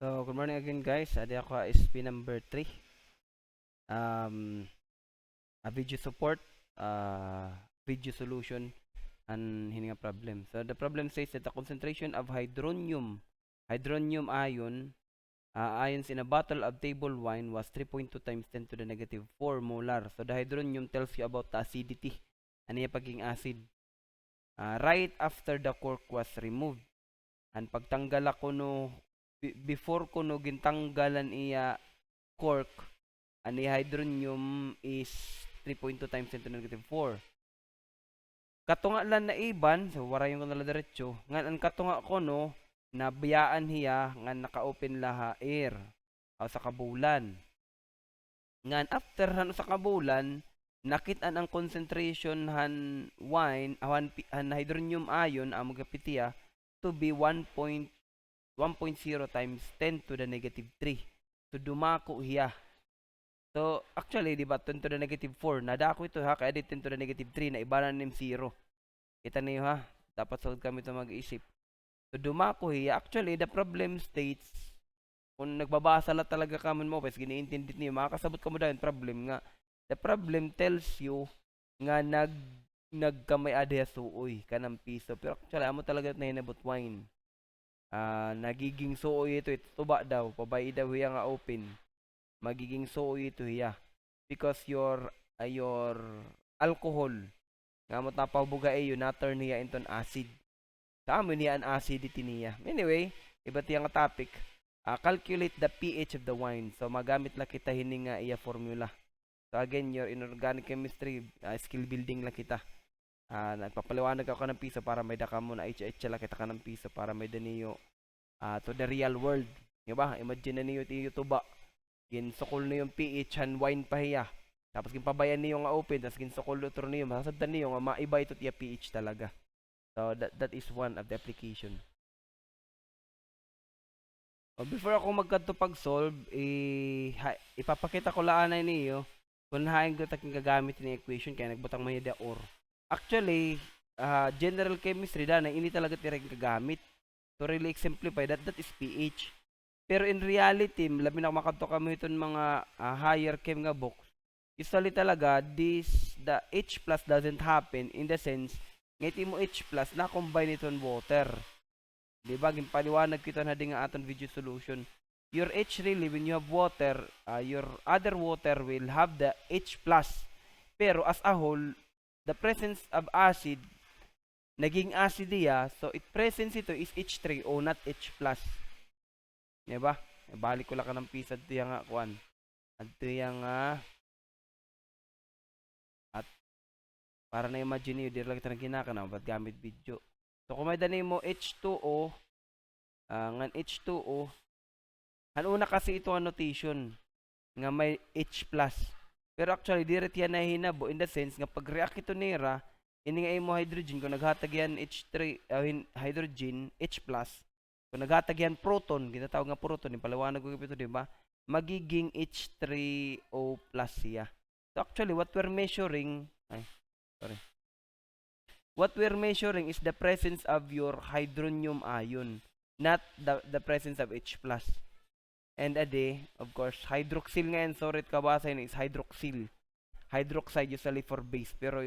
So, good morning again guys. Adi ako SP number 3. Um, a video support, video solution, and hininga problem. So, the problem says that the concentration of hydronium ions in a bottle of table wine was 3.2 times 10 to the negative 4 molar. So, the hydronium tells you about the acidity. Ano yung pagiging acid? Right after the cork was removed. And pagtanggal ako no, before ko no gintanggalan iya cork, ani hydronium is 3.2 times 10 to the negative 4. Katunga lang na iban, so warayon ko nala diretso. Ngan ang katunga ko no, nabiyaan hiya nga naka-open laha air o sa kabulan. Ngan after han sa kabulan, nakit-an ang concentration han wine, han hydronium ion amo gapitiya to be 1.0 times 10 to the negative 3. So dumako hiya. So, actually, di ba, 10 to the negative 4, nadako ito ha, kaya di 10 to the negative 3, na ibanan ng 0. Kita niyo ha, dapat sugod kami ito mag-isip. So, dumako hiya. Actually, the problem states, kung nagbabasa lang talaga kamon mo, pwes giniintindi niyo, makakasabot ka mo dahil problem nga. The problem tells you nga nagkamay adya suoy ka ng piso. Pero actually, amo talaga na hinabot wine. Nagiging suoy ito tuba daw, pabay daw hiya nga open. Magiging suoy ito hiya because your alcohol nga mo tapabuga iyo na turn hiya into an acid. Sa amin niya an acidity niya. Anyway, iba tiyang topic. Calculate the pH of the wine. So magamit lang kita hini nga iya formula. So again, your inorganic chemistry skill building lang kita. Nagpapaliwanag ako ng piso para may daka mo na HH lang kita ka ng piso para may daniyo to the real world. Diba? Imagine na niyo tiyo tuba. Ginsukol na yung pH han wine pa hiya. Tapos gimpabayan niyo nga open, tapos ginsukol utro niyo, masasabtan niyo nga maiba ito tiya pH talaga. So that is one of the application. Before ako magkadto pag-solve, ipapakita ko laan na niyo kung haing ko taking gagamit ni equation kaya nagbutang man da or. Actually, general chemistry na ini talaga tirang gagamit. To really exemplify that is pH. Pero in reality, labi na makadto kami iton mga higher chem nga books. Usually talaga, the H plus doesn't happen in the sense, ngiti mo H plus na combine iton water. Diba? Gimpaliwanag kita na din nga aton video solution. Your H really, when you have water, your other water will have the H plus. Pero as a whole, the presence of acid, naging acid diya, so it presence ito is H3O, not H plus. Diba? Balik ko lang ka ng piece at nga kuan. At nga at para na imagine niyo, di lang kita na ginakana ba't gamit video. So kung may dani mo H2O, ngan H2O, una kasi ito ang notation nga may H plus. Pero actually, direct yan na hinabo in the sense nga pag react ito nira, ini nga mo hydrogen, kung naghatag yan H3, hydrogen, H plus, kung naghatag yan proton, ginatawag nga proton, ipaliwanag ko ito, diba? Magiging H3O plus siya. So actually, what we're measuring is the presence of your hydronium ion, not the presence of H plus. And of course, hydroxyl nga yan, sorry kabasahin is hydroxyl. Hydroxide usually for base, pero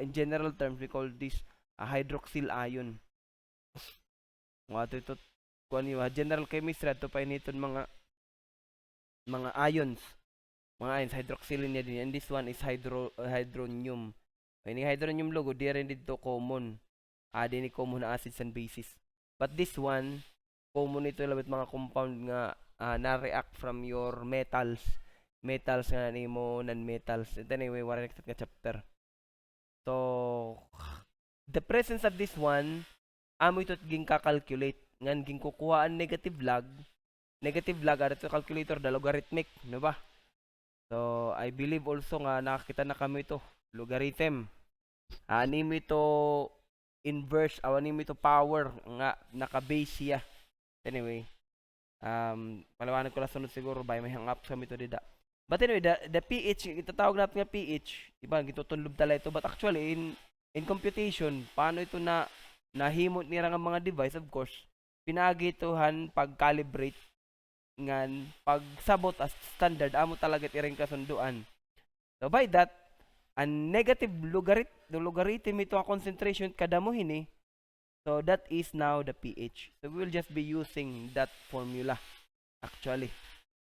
in general terms, we call this hydroxyl ion. Ito kung ano general chemistry, ito pa initon mga ions. Mga ions, hydroxyl niya din. And this one is hydronium. Ini hydronium logo, di rin dito common. Di ni common na acids and bases. But this one, common ito labit mga compound nga na-react from your metals. Metals nga ni mo, non-metals. And anyway, wala nga chapter. So, the presence of this one, amo ito ging kakalculate. Ngan ging kukuha ang negative log. Negative log, ito calculator, the logarithmic. No ba? So, I believe also nga nakakita na kami ito. Logarithm. Anim ito inverse, anim ito power nga naka-base siya. Anyway, paliwanag ko lang sunod siguro by may hang up kami ito dida. But anyway, the pH, itatawag natin nga pH, diba, gitutunlob tala ito. But actually, in computation, paano ito na nahimot nila ng mga device, of course, pinagituhan pag-calibrate ngan pag sabot as standard amo talaga iring kasunduan. So by that, ang negative logarithm ito ang concentration kada mo hini. So that is now the pH. So we will just be using that formula actually.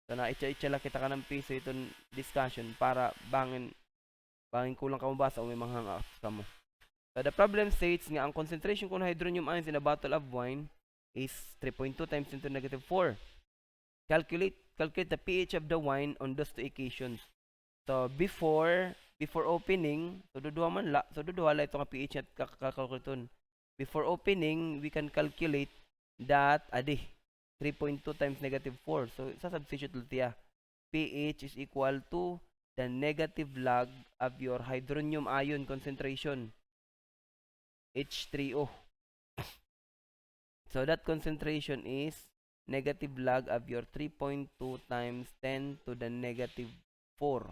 So na itsa lang kita ka ng piso itong discussion para bangin kulang ka mabasa o may mga hang-ups ka mo. So the problem states nga ang concentration kung hydronium ions in a bottle of wine is 3.2 times 10 to negative 4. Calculate the pH of the wine on those two equations. So before opening, so duduha la ito nga pH at kakalkuliton. Before opening, we can calculate that 3.2 times negative 4. So sa substitute tiya, pH is equal to the negative log of your hydronium ion concentration, H3O. So that concentration is negative log of your 3.2 times 10 to the negative 4.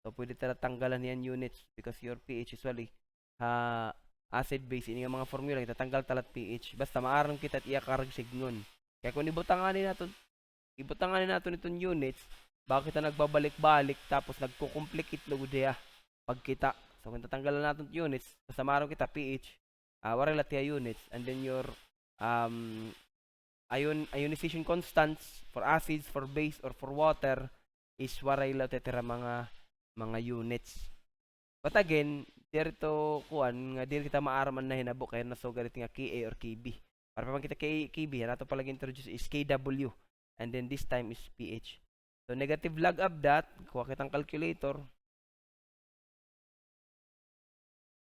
So pwede tatanggalan yan units because your pH usually acid base ini mga formula itatanggal talat pH basta maaram kita at iyakarag signon. Kaya kung ibutanganin natin itong units, bakit kita nagbabalik-balik tapos nagko-complicate lugod diya pagkita. So kung tatanggalan natin units, basta maaram kita pH, wala latia units, and then your ionization constants for acids, for base, or for water is waray latetera mga units. But again, dito kuan nga dili kita maaraman na hinabo kaya nasugalit nga Ka or Kb. Para pa kita Kb, nato palagi introduce is Kw and then this time is pH. So negative log of that, kuha kitang calculator.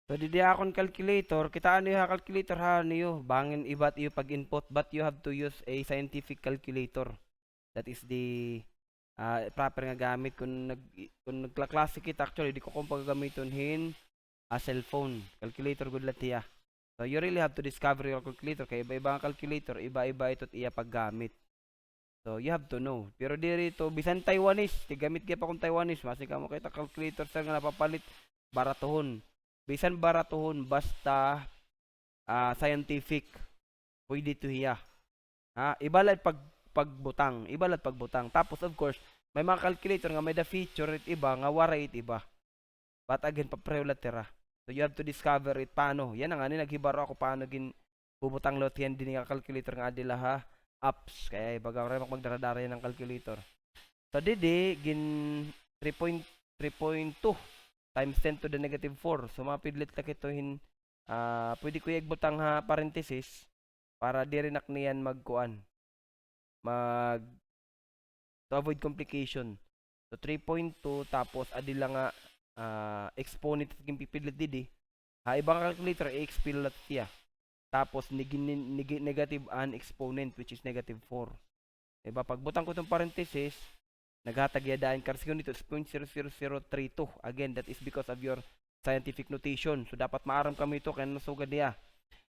So didi akong calculator, kita ano yung calculator ha niyo, bangin ibat iyo pag input but you have to use a scientific calculator. That is the proper nga gamit kung nagklaklase kita actually di ko kung paggamiton hin a cellphone calculator good latiya. So you really have to discover your calculator kay iba-iba ang calculator, iba-iba ito't iya paggamit. So you have to know. Pero dito bisan Taiwanese, tigamit gyud pa kung Taiwanese, masig ka mo kita calculator sa nga napapalit baratohon. Bisan baratohon basta scientific. Pwede to hiya. Ibalad pagbutang. Tapos of course, may mga calculator nga may the feature it iba nga wara it iba. But again, papreho latera. So you have to discover it paano. Yan nga ni naghibaro ako paano gin bubutang lot yan din nga calculator nga adila ha apps kaya baga ray magdaradara yan ng calculator. So didi gin 3.2 times 10 to the negative 4. So mapidlit ta kitohin pwede ko igbutang ha parenthesis para di rin niyan magkuan to avoid complication. So 3.2 tapos adila nga exponent ging pipidlit didi. Ibang calculator i-expel lat siya. Tapos negative an exponent which is negative 4. Diba pagbutang ko tong parenthesis naghatag yadaan kasi nito is 0.00032. Again, that is because of your scientific notation. So dapat maaram kami ito kaya nasugad niya.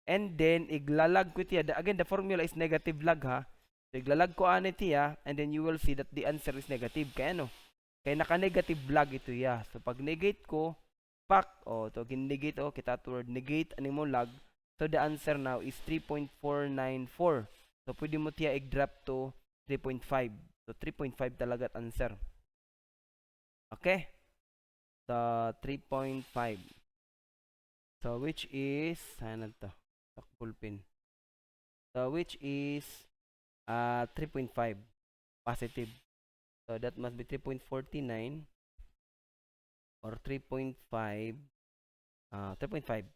And then iglalag ko tiya. Again, the formula is negative log ha. So iglalag ko ani tiya and then you will see that the answer is negative. Kaya ano? Kaya naka-negative log ito ya. So pag negate ko, to gin-negate kita toward negate ani mo log. So the answer now is 3.494. So pwede mo tiya i-drop to 3.5. So 3.5 talaga at answer. Okay? So 3.5. So which is ano to? Takbulpin. So which is 3.5 positive. So that must be 3.49 or 3.5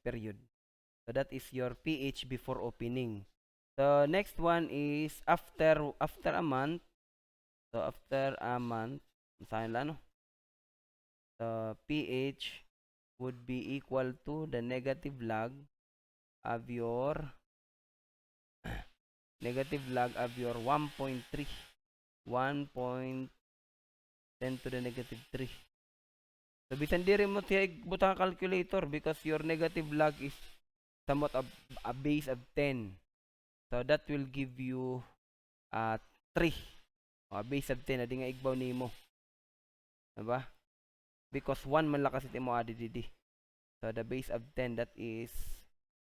period. So that is your pH before opening. The next one is after a month. So after a month, saan lang no? The pH would be equal to the negative log of your 1.3. 1.10 to the negative 3. So bisan di rin mo tiyag butang calculator because your negative log is somewhat a base of 10. So that will give you 3. A base of 10 adi nga igbaw nimo. Diba? Because 1 man lakas iti mo adi didi. So the base of 10 that is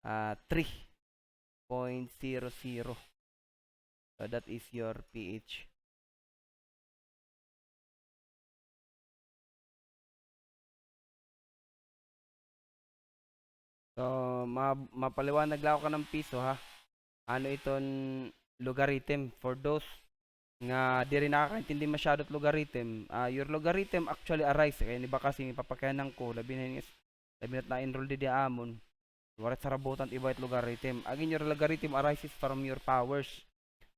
3.00. So that is your pH. So, mapaliwanag lang ako ka ng piso ha. Ano iton logarithm for those nga di rin nakakaintindi masyado at logarithm. Your logarithm actually arise kaya ni ba kasi ipapakayanan ko labi na enroll di amon. Warat sa rabutan iba it logarithm. Again, your logarithm arises from your powers.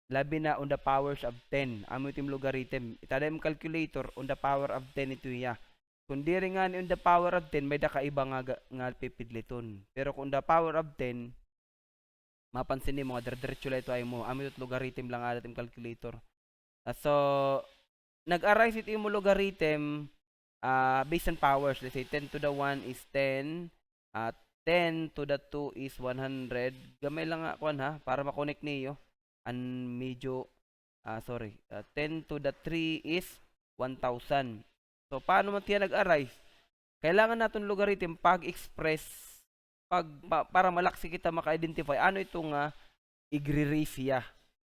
Labi na on the powers of 10. Amo itim logarithm. Itadem calculator on the power of 10 ito iya. Kung di rin nga on the power of 10, may dakaiba nga pipidliton. Pero kung the power of 10, mapansin ni mga dire-diretso lang ito ay mo. Amo ito logarithm lang alat im calculator. So, nag-arise ito yung logarithm based on powers. Let's say 10 to the 1 is 10. 10 to the 2 is 100. Gamay lang ako ha, para makonect niyo. An medyo, 10 to the 3 is 1,000. So, paano man tiyan nag-arise? Kailangan natin logarithm pag-express para malaksi kita maka-identify ano itong igre-raise siya.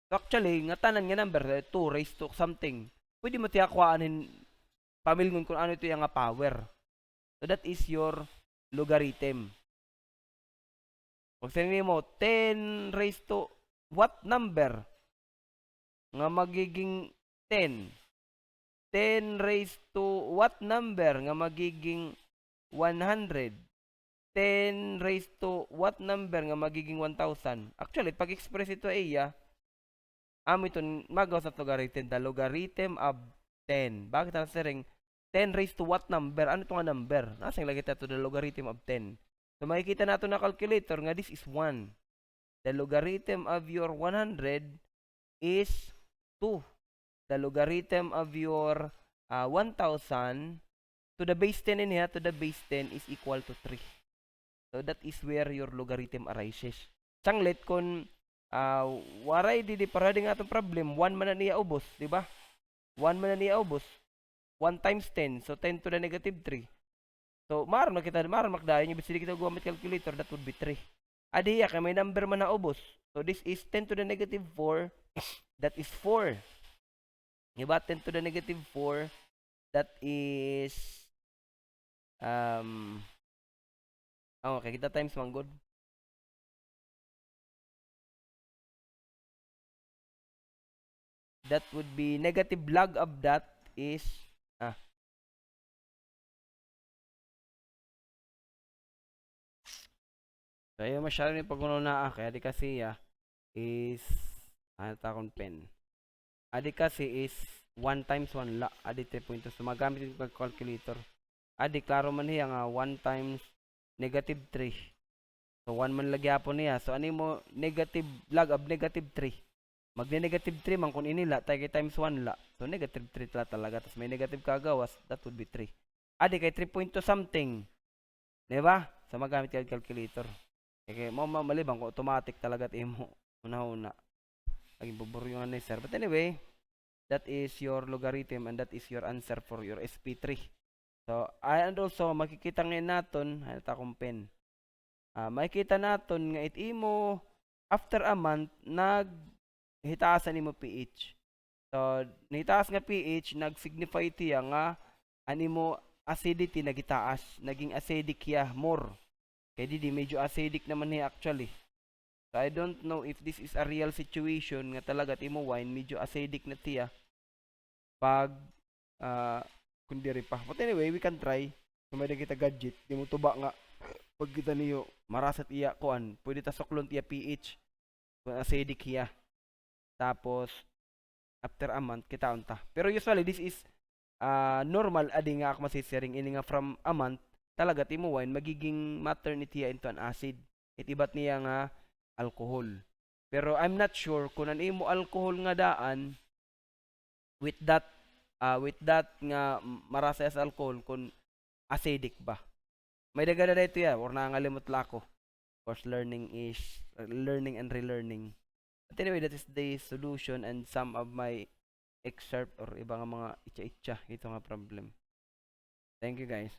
So, actually, nga tanan nga number 2 raised to something. Pwede mo tiya kuhaanin pamilngon kung ano ito yung power. So, that is your logarithm. Pag sinabi mo, 10 raised to what number? Nga magiging 10. 10 raised to what number nga magiging 100? 10 raised to what number nga magiging 1,000? Actually, pag-express ito ay amo ito magawa sa logarithm. The logarithm of 10. Bakit ang sering 10 raised to what number? Ano ito nga number? Nasang lagi ito the logarithm of 10. So, makikita nato na calculator nga this is 1. The logarithm of your 100 is 2. The logarithm of your 1,000 to the base 10 in here to the base 10 is equal to 3. So that is where your logarithm arises. Sanglit kung waray di parating atong problem, 1 man na niya ubos, di ba? 1 man na niya ubos. 1 times 10, so 10 to the negative 3. So maron makdayon yung bisili kita gumamit calculator, that would be 3. Adiya kay may number man na ubos. So this is 10 to the negative 4, that is 4. Diba? 10 to the negative 4, that is okay, kita times man good. That would be negative log of that is so ayun masyado ni pagkuno na kaya di kasi is ano takon pen. Adi kasi is 1 times 1 la. Adi 3.2. So magamit yung calculator. Adi klaro man niya nga 1 times negative 3. So 1 man lagi po niya. So ano mo negative log of negative 3. Magne-negative 3 man kung inila tayo times 1 la. So negative 3 talaga. Tapos may negative kagawas. That would be 3. Adi kay 3.2 something. Diba? So magamit yung calculator. Okay, mo malibang ko automatic talaga at imo una-una. Laging buburo yung sir. But anyway, that is your logarithm and that is your answer for your SP3. So, and also, makikita ngayon natin, hanata kong pen. Makikita natin nga imo after a month, naghitaasan imo pH. So, nahitaas nga pH, nag-signify tiya nga animo acidity nagitaas. Naging acidic ya more. Kaya di medyo acidic naman niya actually. So, I don't know if this is a real situation nga talaga imo wine medyo acidic na tiya pag kundi rin pa. But anyway, we can try. Kung may kita gadget, di mo tuba nga pag kita niyo marasat iya kuan, pwede ta suklon tiya pH kung acidic hiya. Tapos after a month kita unta. Pero usually this is normal adi nga ako masisiring ini nga from a month talaga timo wine magiging maternity into an acid. Itibat niya nga alcohol. Pero I'm not sure kung ano imo alcohol nga daan with that nga marasa sa alcohol kung acidic ba. May dagada dito ya or nangalimot la ako. Of course learning and relearning. But anyway, that is the solution and some of my excerpt or ibang mga itcha-itcha ito nga problem. Thank you guys.